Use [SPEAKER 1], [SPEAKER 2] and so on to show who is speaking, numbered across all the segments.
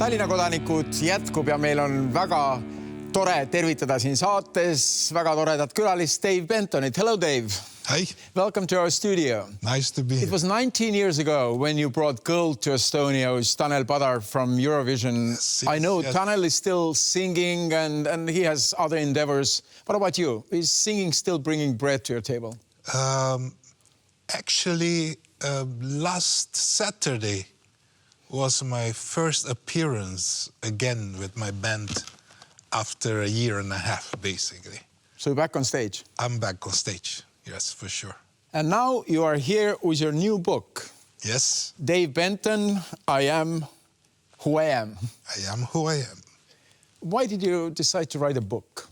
[SPEAKER 1] Tallinna kodanikud jätkub ja meil on väga tore tervitada siin saates väga toredat külalist Dave Bentonit. Hello, Dave.
[SPEAKER 2] Hi.
[SPEAKER 1] Welcome to our studio.
[SPEAKER 2] Nice to be here.
[SPEAKER 1] It was 19 years ago when you brought gold to Estonia with Tanel Padar from Eurovision.
[SPEAKER 2] Yes,
[SPEAKER 1] I know
[SPEAKER 2] yes.
[SPEAKER 1] Tanel is still singing and he has other endeavors. What about you? Is singing still bringing bread to your table?
[SPEAKER 2] Actually, last Saturday was my first appearance again with my band after a year and a half, basically.
[SPEAKER 1] So you're back on stage?
[SPEAKER 2] I'm back on stage, yes, for sure.
[SPEAKER 1] And now you are here with your new book.
[SPEAKER 2] Yes.
[SPEAKER 1] Dave Benton, I am who I am.
[SPEAKER 2] I am who I am.
[SPEAKER 1] Why did you decide to write a book?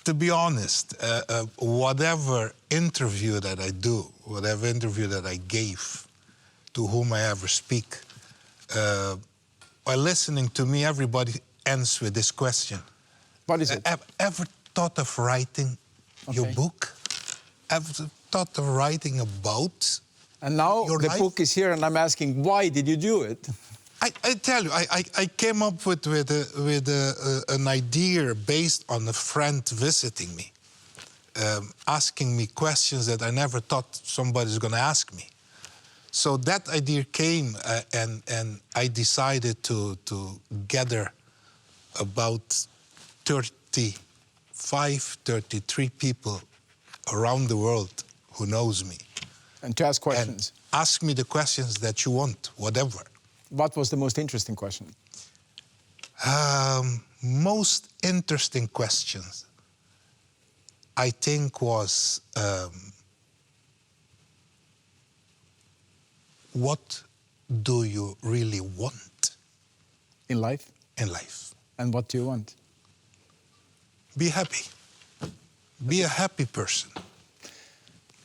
[SPEAKER 2] To be honest, whatever interview that I do, whatever interview that I gave to whom I ever speak, while listening to me, everybody ends with this question.
[SPEAKER 1] What is it?
[SPEAKER 2] Ever thought of writing your book? Ever thought of writing about
[SPEAKER 1] And now
[SPEAKER 2] your
[SPEAKER 1] the
[SPEAKER 2] life?
[SPEAKER 1] book is here and I'm asking, why did you do it?
[SPEAKER 2] I tell you, I came up with an idea based on a friend visiting me, asking me questions that I never thought somebody's going to ask me. So that idea came, and I decided to gather about 35, 33 people around the world who knows me.
[SPEAKER 1] And to ask questions.
[SPEAKER 2] And ask me the questions that you want, whatever.
[SPEAKER 1] What was the most interesting question?
[SPEAKER 2] Most interesting questions, I think, was what do you really want
[SPEAKER 1] In life?
[SPEAKER 2] in life?
[SPEAKER 1] And what do you want?
[SPEAKER 2] Be happy. Be a happy person.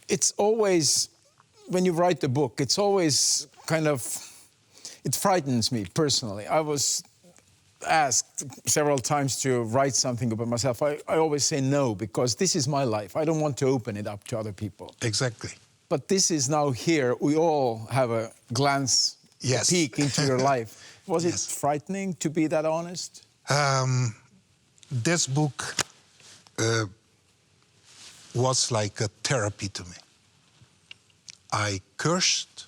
[SPEAKER 1] It's always, when you write the book, it's always kind of, it frightens me personally. I was asked several times to write something about myself. I always say no, because this is my life. I don't want to open it up to other people.
[SPEAKER 2] Exactly.
[SPEAKER 1] But this is now here. We all have a glance,
[SPEAKER 2] Yes.
[SPEAKER 1] a peek into your life. Was
[SPEAKER 2] Yes.
[SPEAKER 1] it frightening to be that honest?
[SPEAKER 2] This book was like a therapy to me. I cursed,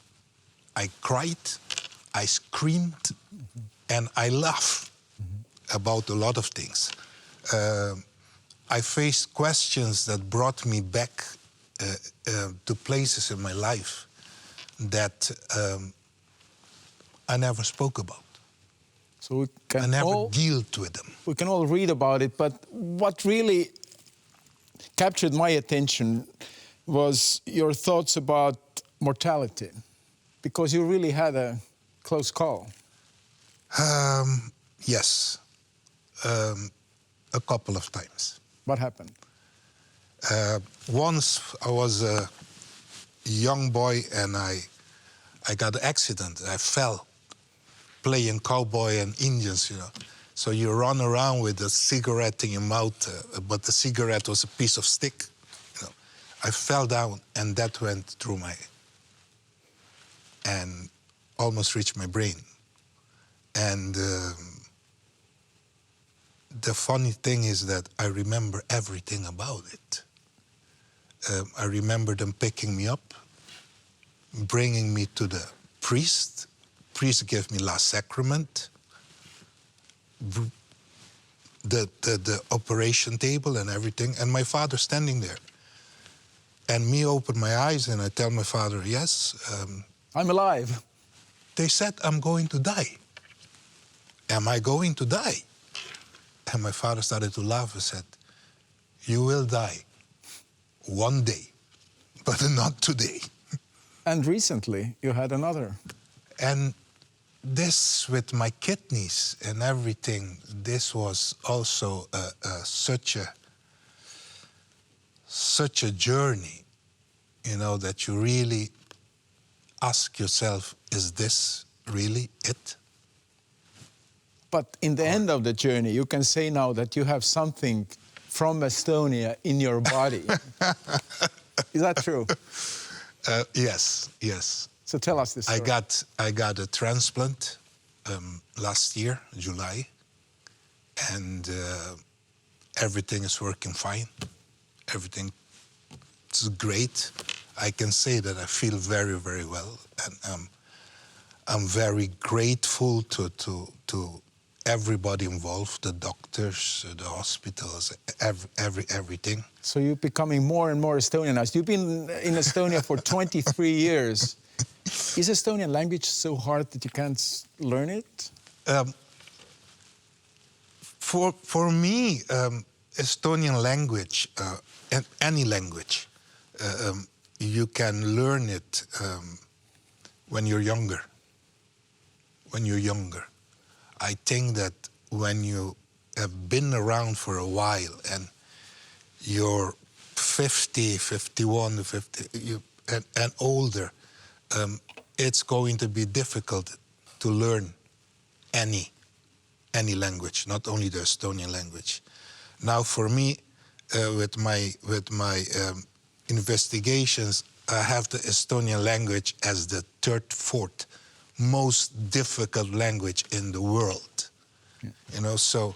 [SPEAKER 2] I cried, I screamed, and I laughed about a lot of things. I faced questions that brought me back to places in my life that I never spoke about.
[SPEAKER 1] So we
[SPEAKER 2] I
[SPEAKER 1] can
[SPEAKER 2] never dealt with them.
[SPEAKER 1] we can all read about it, but what really captured my attention was your thoughts about mortality, because you really had a close call.
[SPEAKER 2] Yes, a couple of times.
[SPEAKER 1] What happened?
[SPEAKER 2] Once I was a young boy and I got an accident. I fell playing cowboy and Indians, you know. So you run around with a cigarette in your mouth, but the cigarette was a piece of stick. You know. I fell down and that went through my head and almost reached my brain. And the funny thing is that I remember everything about it. I remember them picking me up, bringing me to the priest. Priest gave me last sacrament, the operation table and everything, and my father standing there. And me open my eyes and I tell my father, yes.
[SPEAKER 1] I'm alive.
[SPEAKER 2] They said I'm going to die. Am I going to die? And my father started to laugh and said, you will die one day, but not today.
[SPEAKER 1] And recently you had another.
[SPEAKER 2] And this with my kidneys and everything, this was also such a journey, you know, that you really ask yourself, is this really it?
[SPEAKER 1] But in the end of the journey, you can say now that you have something from Estonia in your body. Is that true?
[SPEAKER 2] Yes, yes.
[SPEAKER 1] So tell us this story.
[SPEAKER 2] I got a transplant last year, July, and everything is working fine. Everything is great. I can say that I feel very, very well, and I'm very grateful to everybody involved, the doctors, the hospitals, everything.
[SPEAKER 1] So you're becoming more and more Estonianized. You've been in Estonia for 23 years. Is Estonian language so hard that you can't learn it?
[SPEAKER 2] For me, Estonian language, and any language, you can learn it when you're younger. When you're younger. I think that when you have been around for a while and you're 50, 51, 50, and older, it's going to be difficult to learn any language, not only the Estonian language. Now, for me, with my investigations, I have the Estonian language as the third, fourth most difficult language in the world. Yeah. You know, so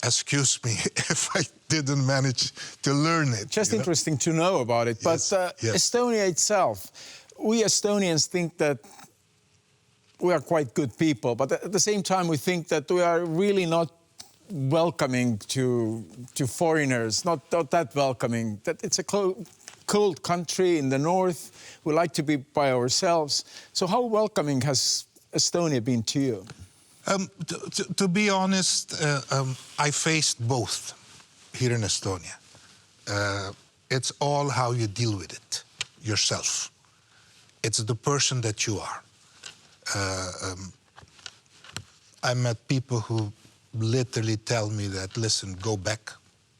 [SPEAKER 2] excuse me if I didn't manage to learn it.
[SPEAKER 1] Just interesting to know about it. Yes. But yes. Estonia itself, we Estonians think that we are quite good people, but at the same time we think that we are really not welcoming to foreigners, not that welcoming. That it's a cold country in the north. We like to be by ourselves. So how welcoming has Estonia been to you?
[SPEAKER 2] To be honest, I faced both here in Estonia. It's all how you deal with it yourself. It's the person that you are. I met people who literally tell me that, listen, go back.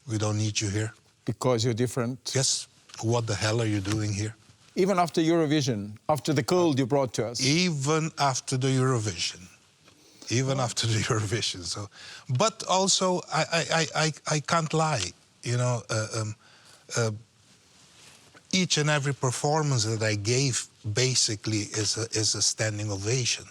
[SPEAKER 2] We don't need you here. Because
[SPEAKER 1] you're different?
[SPEAKER 2] Yes. What the hell are you doing here?
[SPEAKER 1] Even after Eurovision, after the cold you brought to us?
[SPEAKER 2] Even after the Eurovision. Even after the Eurovision. So, but also, I can't lie. You know, each and every performance that I gave basically is a standing ovation.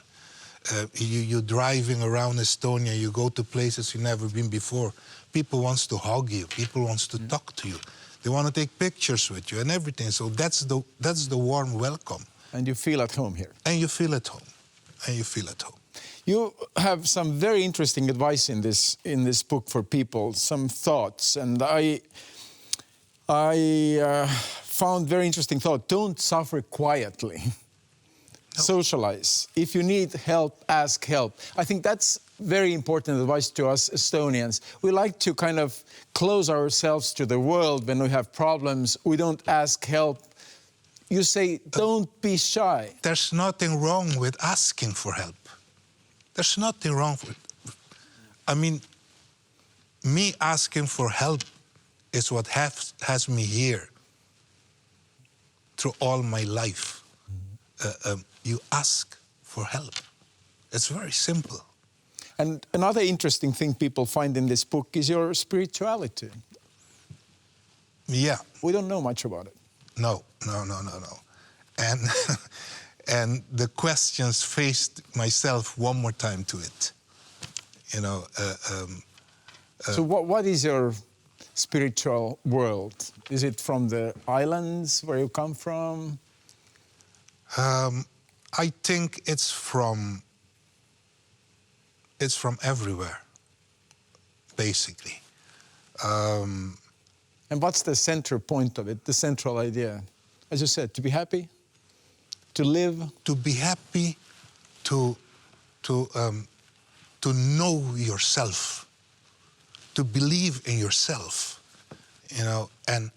[SPEAKER 2] You're driving around Estonia, you go to places you've never been before. People wants to hug you, people wants to talk to you. They want to take pictures with you and everything. So that's the warm welcome.
[SPEAKER 1] And you feel at home here.
[SPEAKER 2] And you feel at home. And you feel at home.
[SPEAKER 1] You have some very interesting advice in this book for people, some thoughts, and I found very interesting thought. Don't suffer quietly. No. Socialize. If you need help, ask help. I think that's very important advice to us Estonians. We like to kind of close ourselves to the world when we have problems. We don't ask help. You say, don't be shy.
[SPEAKER 2] There's nothing wrong with asking for help. There's nothing wrong with it. I mean, me asking for help is what has me here through all my life. You ask for help. It's very simple.
[SPEAKER 1] And another interesting thing people find in this book is your spirituality.
[SPEAKER 2] Yeah.
[SPEAKER 1] We don't know much about it.
[SPEAKER 2] No. And and the questions faced myself one more time to it. You know.
[SPEAKER 1] So what is your spiritual world? Is it from the islands where you come from?
[SPEAKER 2] I think it's from everywhere, basically.
[SPEAKER 1] And what's the center point of it, the central idea? As you said, to be happy, to live?
[SPEAKER 2] To be happy, to know yourself, to believe in yourself, you know, and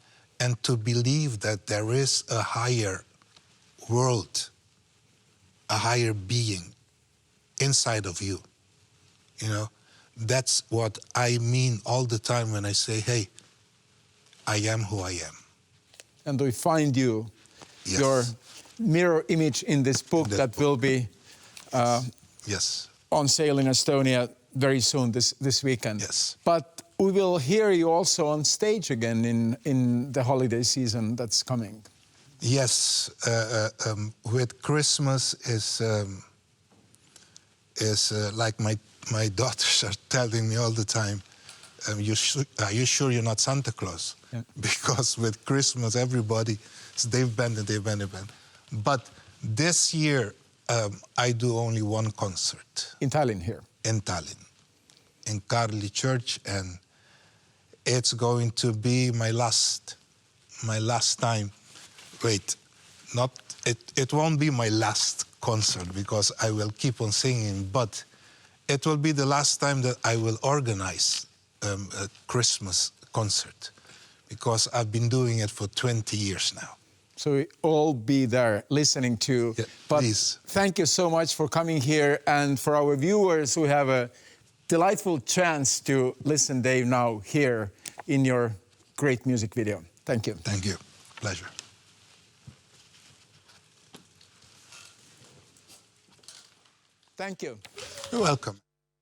[SPEAKER 2] to believe that there is a higher world, a higher being inside of you. You know, that's what I mean all the time when I say, hey, I am who I am.
[SPEAKER 1] And we find you, yes, your mirror image in this book that will be
[SPEAKER 2] yes,
[SPEAKER 1] on sale in Estonia very soon this weekend.
[SPEAKER 2] Yes.
[SPEAKER 1] But we will hear you also on stage again in the holiday season that's coming.
[SPEAKER 2] Yes, with Christmas is like my daughters are telling me all the time, are you sure you're not Santa Claus?
[SPEAKER 1] Yeah.
[SPEAKER 2] Because with Christmas, everybody, they've been. But this year, I do only one concert.
[SPEAKER 1] In Tallinn here.
[SPEAKER 2] In Tallinn, in Karli Church, and it's going to be my last time. Wait, it won't be my last concert because I will keep on singing, but it will be the last time that I will organize a Christmas concert because I've been doing it for 20 years now.
[SPEAKER 1] So we all be there listening to.
[SPEAKER 2] Yeah,
[SPEAKER 1] but
[SPEAKER 2] please.
[SPEAKER 1] Thank you so much for coming here, and for our viewers who have a delightful chance to listen Dave now here in your great music video. Thank you.
[SPEAKER 2] Thank you. Pleasure.
[SPEAKER 1] Thank you.
[SPEAKER 2] You're welcome.